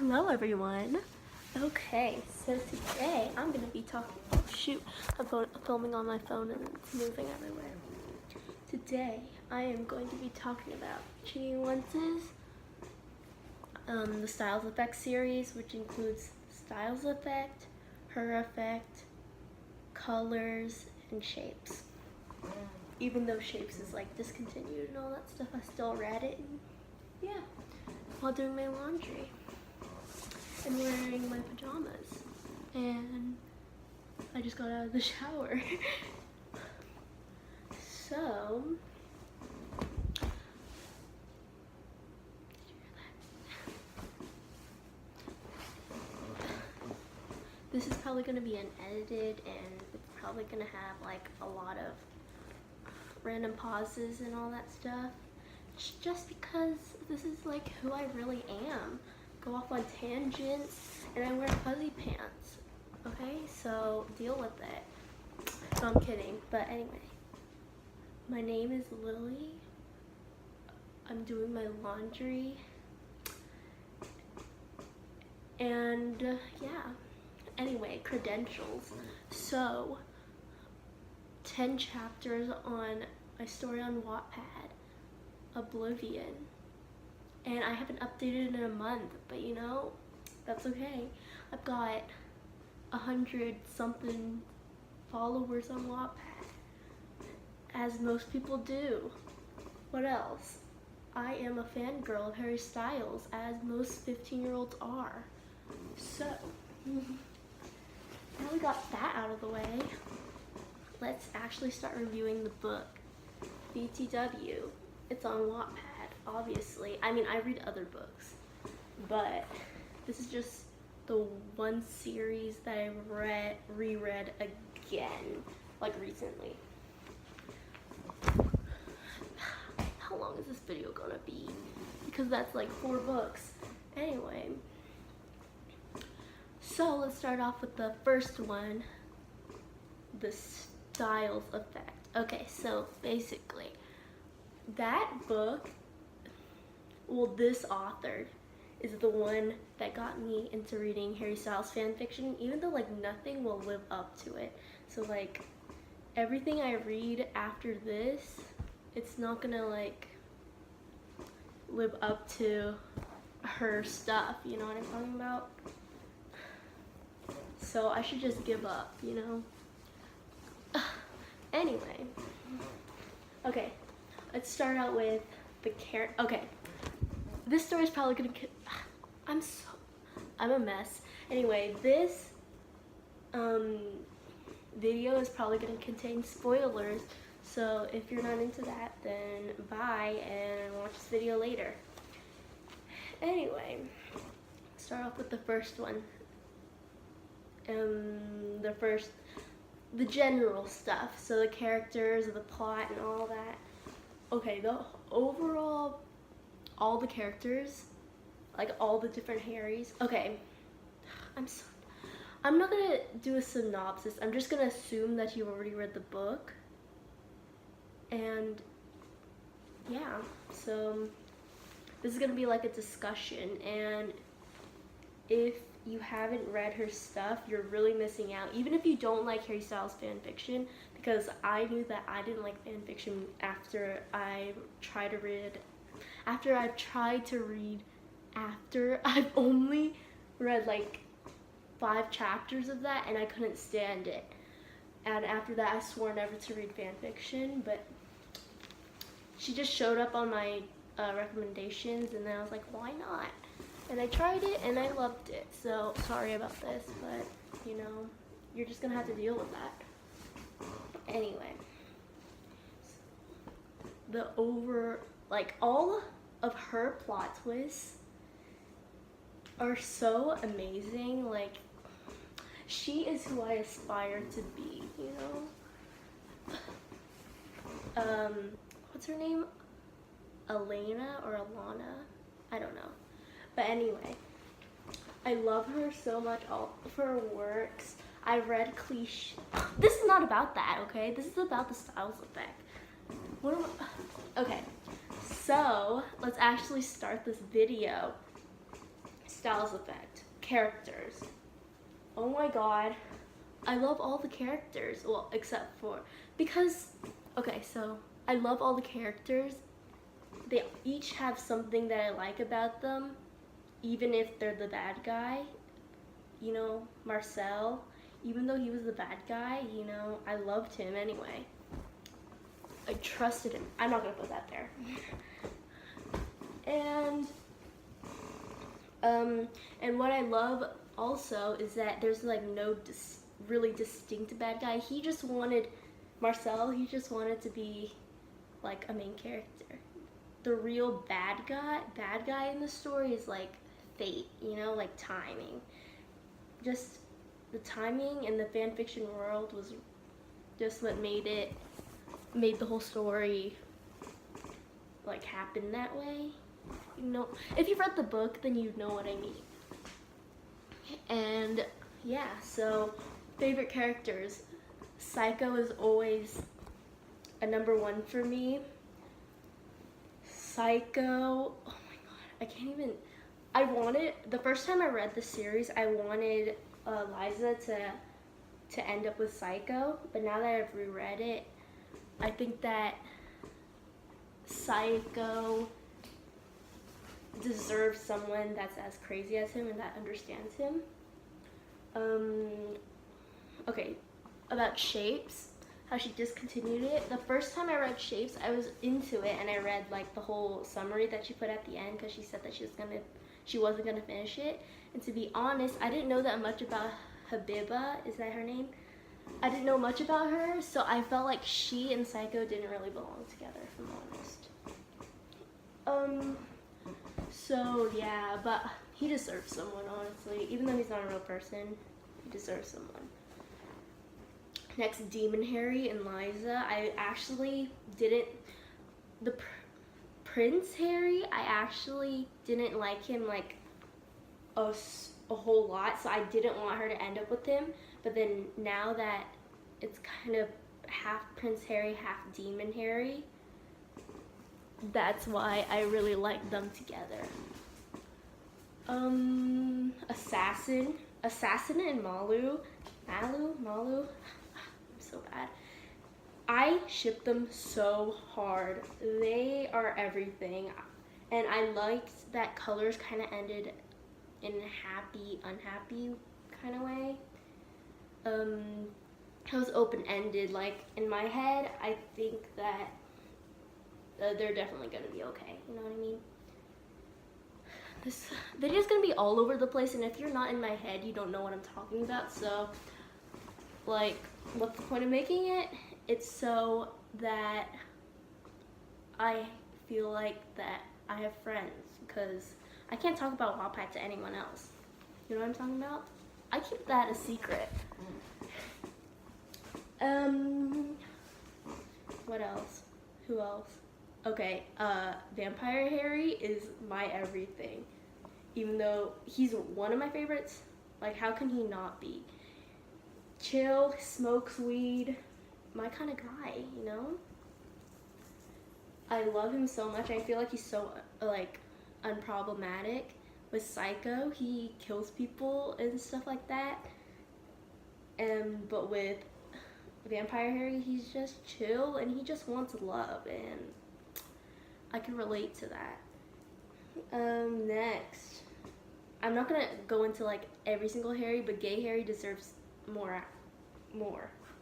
Hello everyone. Okay, so today I'm gonna be talking. Oh shoot, I'm filming on my phone and it's moving everywhere. Today I am going to be talking about Chingyonce's the Styles Effect series, which includes Styles Effect, Her Effect, Colors, and Shapes. Even though Shapes is like discontinued and all that stuff, I still read it. And yeah, while doing my laundry and wearing my pajamas, and I just got out of the shower. So this is probably going to be unedited, and it's probably going to have like a lot of random pauses and all that stuff, just because this is like who I really am. Go off on tangents, and I wear fuzzy pants. Okay, so deal with it. No, I'm kidding, but anyway, my name is Lily. I'm doing my laundry, and yeah. Anyway, credentials. So 10 chapters on my story on Wattpad, Oblivion. And I haven't updated in a month, but you know, that's okay. I've got 100-something followers on Wattpad, as most people do. What else? I am a fangirl of Harry Styles, as most 15-year-olds are. So, now we got that out of the way, let's actually start reviewing the book. BTW. It's on Wattpad, obviously. I mean, I read other books, but this is just the one series that I reread again, like recently. How long is this video gonna be? Because that's like 4 books. Anyway, so let's start off with the first one, the Styles Effect. Okay, so basically, that book, well, this author is the one that got me into reading Harry Styles fan fiction, even though like nothing will live up to it. So like everything I read after this, it's not gonna like live up to her stuff, you know what I'm talking about? So I should just give up, you know? Anyway, okay, let's start out with the character. Okay, this story is probably gonna, I'm a mess. Anyway, this video is probably gonna contain spoilers, so if you're not into that, then bye and watch this video later. Anyway, start off with the first one. The general stuff, so the characters, the plot, and all that. Okay, the overall, all the characters, like all the different Harrys. Okay, I'm not gonna do a synopsis. I'm just gonna assume that you already read the book. And yeah, so this is gonna be like a discussion, and if you haven't read her stuff, you're really missing out. Even if you don't like Harry Styles fan fiction, because I knew that I didn't like fan fiction after I've only read like 5 chapters of that, and I couldn't stand it. And after that, I swore never to read fan fiction, but she just showed up on my recommendations, and then I was like, why not? And I tried it, and I loved it. So sorry about this, but you know, you're just gonna have to deal with that. Anyway, all of her plot twists are so amazing. Like, she is who I aspire to be, you know? What's her name? Elena or Alana? I don't know. But anyway, I love her so much, all of her works. I read Cliche. This is not about that, okay? This is about the Styles Effect. Okay, so let's actually start this video. styles effect, characters. Oh my god, I love all the characters. Well, except for, because, okay, so I love all the characters. They each have something that I like about them, even if they're the bad guy. You know, Marcel, even though he was the bad guy, you know, I loved him anyway. I trusted him. I'm not gonna put that there. And what I love also is that there's like no really distinct bad guy. He just wanted, Marcel, he just wanted to be like a main character. The real bad guy in the story is like fate, you know, like timing. Just the timing in the fan fiction world was just what made the whole story like happen that way. You know, if you've read the book, then you know what I mean. And yeah, so favorite characters. Psycho is always a #1 for me. Psycho, oh my god, I can't even, the first time I read the series, I wanted Liza to end up with Psycho, but now that I've reread it, I think that Psycho deserves someone that's as crazy as him and that understands him. Okay, about Shapes, how she discontinued it. The first time I read Shapes, I was into it, and I read like the whole summary that she put at the end because she said that she wasn't gonna finish it. And to be honest, I didn't know that much about Habiba. Is that her name? I didn't know much about her, so I felt like she and Psycho didn't really belong together, if I'm honest. So yeah, but he deserves someone, honestly. Even though he's not a real person, he deserves someone. Next, Demon Harry and Liza. I actually didn't, Prince Harry, I actually didn't like him like a whole lot, so I didn't want her to end up with him. But then now that it's kind of half Prince Harry, half Demon Harry, that's why I really like them together. Assassin and Malu, I'm so bad. I ship them so hard. They are everything. And I liked that colors kind of ended in a happy, unhappy kind of way. It was open-ended. Like, in my head, I think that they're definitely gonna be okay. You know what I mean? This video's gonna be all over the place, and if you're not in my head, you don't know what I'm talking about. So, like, what's the point of making it? It's so that I feel like that I have friends, because I can't talk about wattpad to anyone else. You know what I'm talking about? I keep that a secret. What else? Who else? Okay, Vampire Harry is my everything. Even though he's one of my favorites, like how can he not be? Chill, smokes weed, my kind of guy, you know? I love him so much. I feel like he's so like unproblematic. With Psycho, he kills people and stuff like that. But with Vampire Harry, he's just chill and he just wants love, and I can relate to that. Next, I'm not gonna go into like every single Harry, but gay Harry deserves more,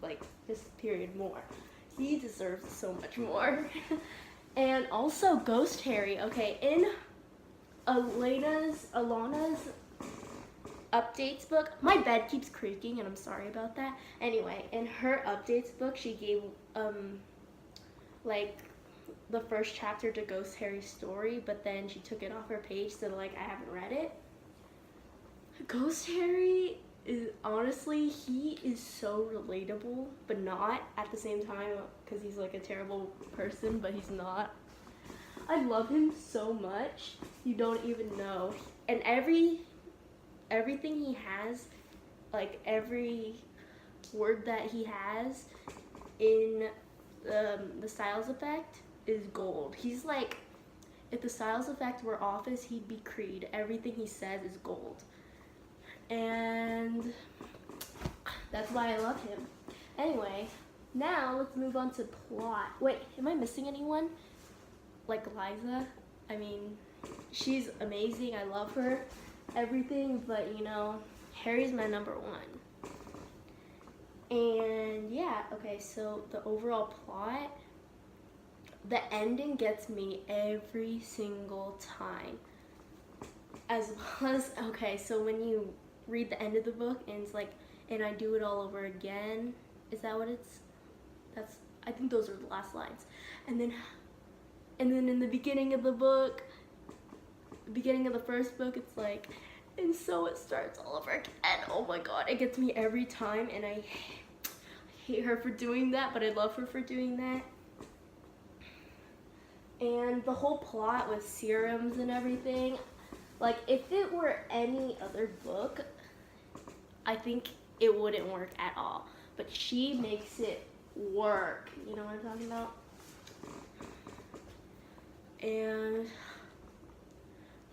like just period more. He deserves so much more. And also Ghost Harry. Okay, in Alana's updates book, my bed keeps creaking and I'm sorry about that. Anyway, in her updates book, she gave like the first chapter to Ghost Harry's story, but then she took it off her page, so like I haven't read it. Ghost Harry is honestly, he is so relatable, but not at the same time, because he's like a terrible person, but he's not. I love him so much, you don't even know. And everything he has, like every word that he has in the Styles effect is gold. He's like, if the styles effect were office, he'd be Creed. Everything he says is gold. And that's why I love him. Anyway, now let's move on to plot. Wait, am I missing anyone? Like Liza? I mean, she's amazing. I love her. Everything, but you know, Harry's my number one. And yeah, okay, so the overall plot, the ending gets me every single time. As well as, okay, so when you read the end of the book and it's like, and I do it all over again, is that what it's, that's, I think those are the last lines. And then in the beginning of the book, beginning of the first book, it's like, and so it starts all over again. Oh my god, it gets me every time, and I hate her for doing that, but I love her for doing that. And the whole plot with serums and everything, like if it were any other book, I think it wouldn't work at all. But she makes it work. You know what I'm talking about? And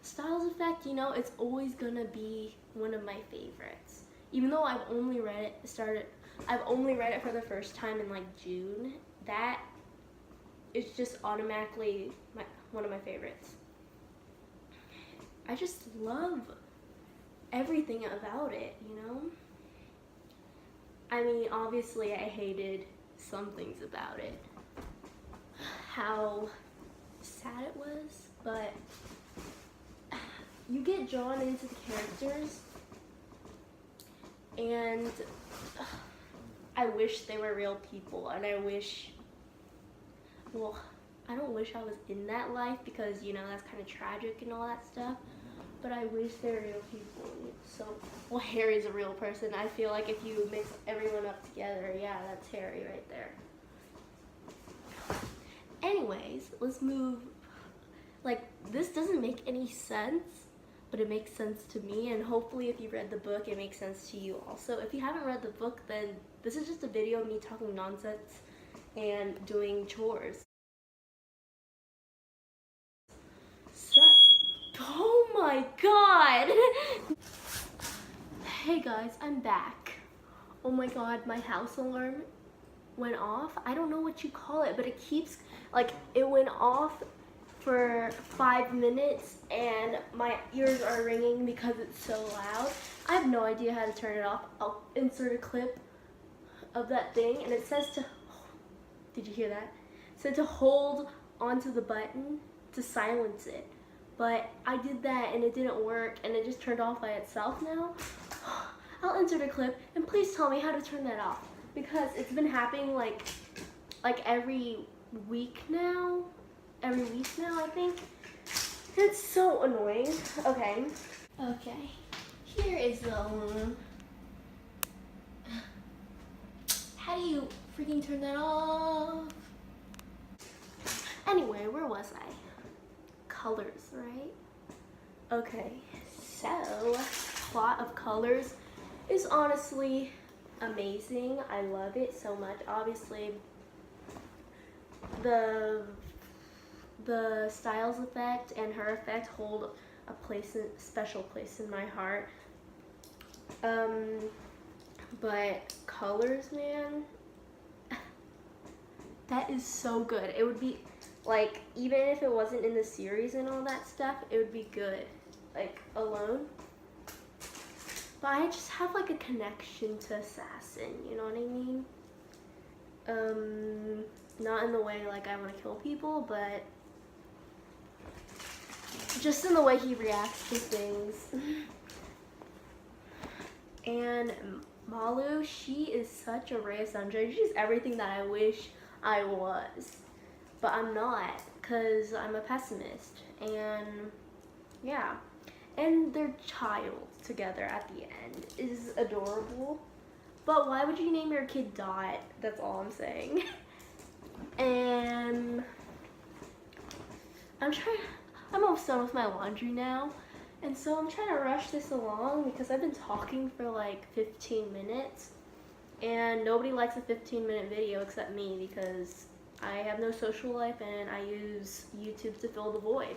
Styles Effect, you know, it's always gonna be one of my favorites. Even though I've only read it for the first time in like June, that is just automatically one of my favorites. I just love everything about it, you know? I mean, obviously I hated some things about it. How sad it was, but you get drawn into the characters, and I wish they were real people, and I wish, well, I don't wish I was in that life because, you know, that's kind of tragic and all that stuff, but I wish they were real people. So, well, Harry's a real person. I feel like if you mix everyone up together, yeah, that's Harry right there. Anyways, let's move. Like, this doesn't make any sense, but it makes sense to me, and hopefully if you read the book, it makes sense to you also. If you haven't read the book, then this is just a video of me talking nonsense and doing chores. So, oh my god! Hey guys, I'm back. Oh my god, my house alarm went off. I don't know what you call it, but it keeps, like, it went off for 5 minutes and my ears are ringing because it's so loud. I have no idea how to turn it off. I'll insert a clip of that thing, and it says to, did you hear that? It said to hold onto the button to silence it. But I did that and it didn't work, and it just turned off by itself now. I'll insert a clip, and please tell me how to turn that off, because it's been happening like every week now, I think. It's so annoying. Okay, here is the one. How do you freaking turn that off? Anyway, where was I? Colors, right? Okay, so plot of Colors is honestly amazing. I love it so much. Obviously, the Styles Effect and her effect hold a special place in my heart. But Colors, man, that is so good. It would be, like, even if it wasn't in the series and all that stuff, it would be good, like, alone. But I just have, like, a connection to Assassin, you know what I mean? Not in the way, like, I want to kill people, but just in the way he reacts to things. And Malu, she is such a ray of sunshine. She's everything that I wish I was. But I'm not, because I'm a pessimist. And yeah. And their child together at the end is adorable. But why would you name your kid Dot? That's all I'm saying. And I'm almost done with my laundry now. And so I'm trying to rush this along because I've been talking for like 15 minutes. And nobody likes a 15-minute video except me, because I have no social life and I use YouTube to fill the void.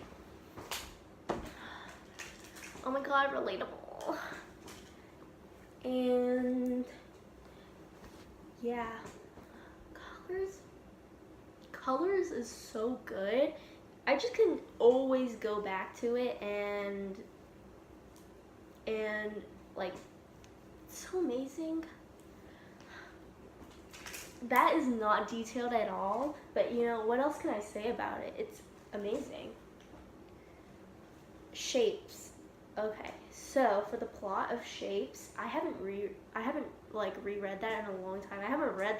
Oh my god, relatable. And yeah, colors is so good. I just can always go back to it and like, it's so amazing. That is not detailed at all, but you know, what else can I say about it? It's amazing. Shapes. Okay, so for the plot of Shapes, I haven't like reread that in a long time. I haven't read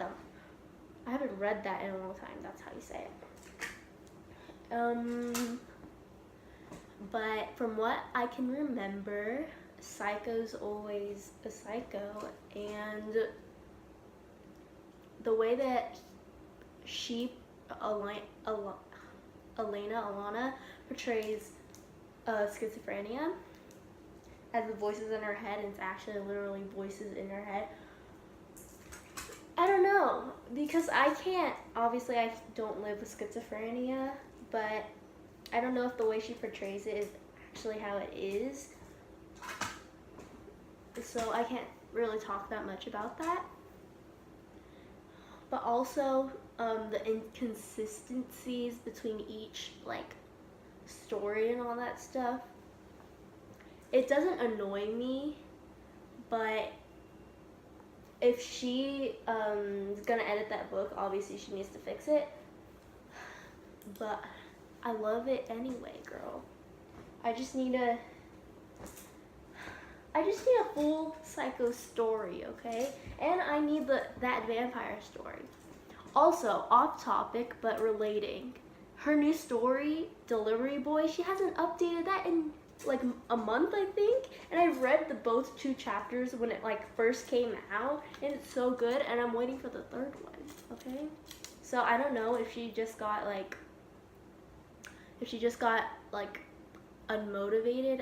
that in a long time. That's how you say it. But from what I can remember, Psycho's always a psycho, and the way that Alana portrays schizophrenia as the voices in her head, and it's actually literally voices in her head. I don't know, because obviously I don't live with schizophrenia, but I don't know if the way she portrays it is actually how it is. So I can't really talk that much about that. But also the inconsistencies between each like story and all that stuff. It doesn't annoy me, but if she is gonna edit that book, obviously she needs to fix it. But I love it anyway, girl. I just need a full Psycho story, okay? And I need that vampire story. Also, off topic but relating, her new story, Delivery Boy, she hasn't updated that in like a month, I think. And I read both 2 chapters when it like first came out, and it's so good, and I'm waiting for the 3rd one, okay? So I don't know if she just got unmotivated.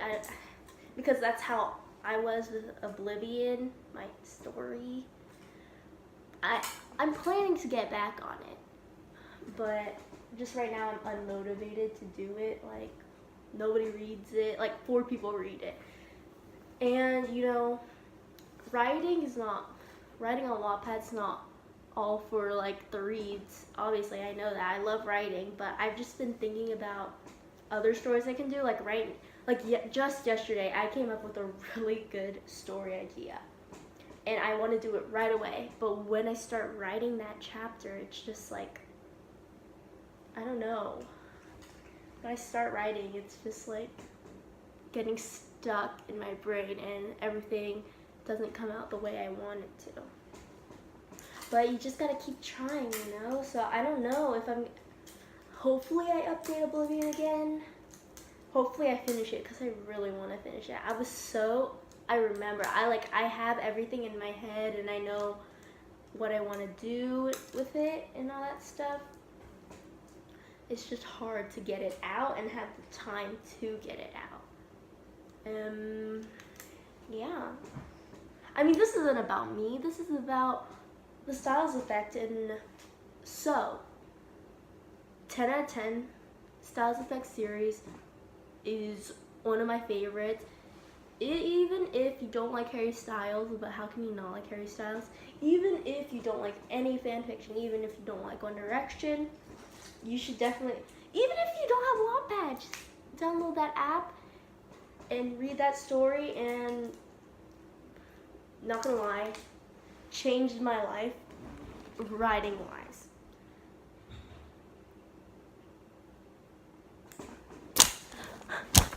Because that's how I was with Oblivion, my story. I'm planning to get back on it, but just right now I'm unmotivated to do it. Like, nobody reads it, like 4 people read it. And you know, writing on wattpad's not all for like the reads. Obviously I know that, I love writing, but I've just been thinking about other stories I can do, just yesterday I came up with a really good story idea, and I want to do it right away. But when I start writing that chapter, it's just like, I don't know. When I start writing, it's just like getting stuck in my brain, and everything doesn't come out the way I want it to. But you just gotta keep trying, you know? So I don't know if hopefully I update Oblivion again. Hopefully I finish it, because I really want to finish it. I remember, I have everything in my head, and I know what I want to do with it and all that stuff. It's just hard to get it out and have the time to get it out. Yeah. I mean, this isn't about me. This is about the Styles Effect, and so 10 out of 10 Styles Effect series is one of my favorites. Even if you don't like Harry Styles, but how can you not like Harry Styles? Even if you don't like any fan fiction, even if you don't like One Direction, you should definitely, even if you don't have Wattpad, just download that app and read that story, and not gonna lie, changed my life writing wise.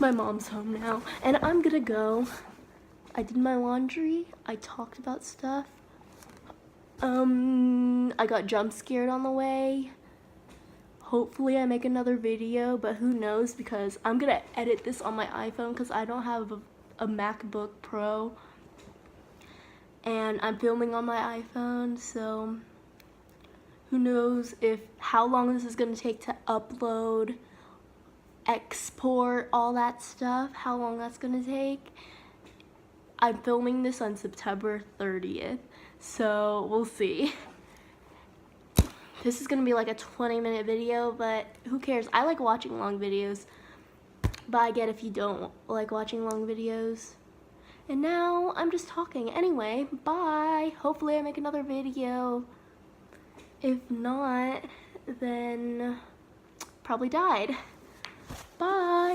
My mom's home now, and I'm gonna go. I did my laundry, I talked about stuff. I got jump scared on the way. Hopefully I make another video, but who knows, because I'm gonna edit this on my iPhone because I don't have a MacBook Pro, and I'm filming on my iPhone, so who knows how long this is gonna take to upload, export, all that stuff, how long that's gonna take. I'm filming this on September 30th, so we'll see. This is gonna be like a 20-minute video, but who cares? I like watching long videos, but I get if you don't like watching long videos. And now I'm just talking. Anyway, bye. Hopefully I make another video. If not, then probably died. Bye.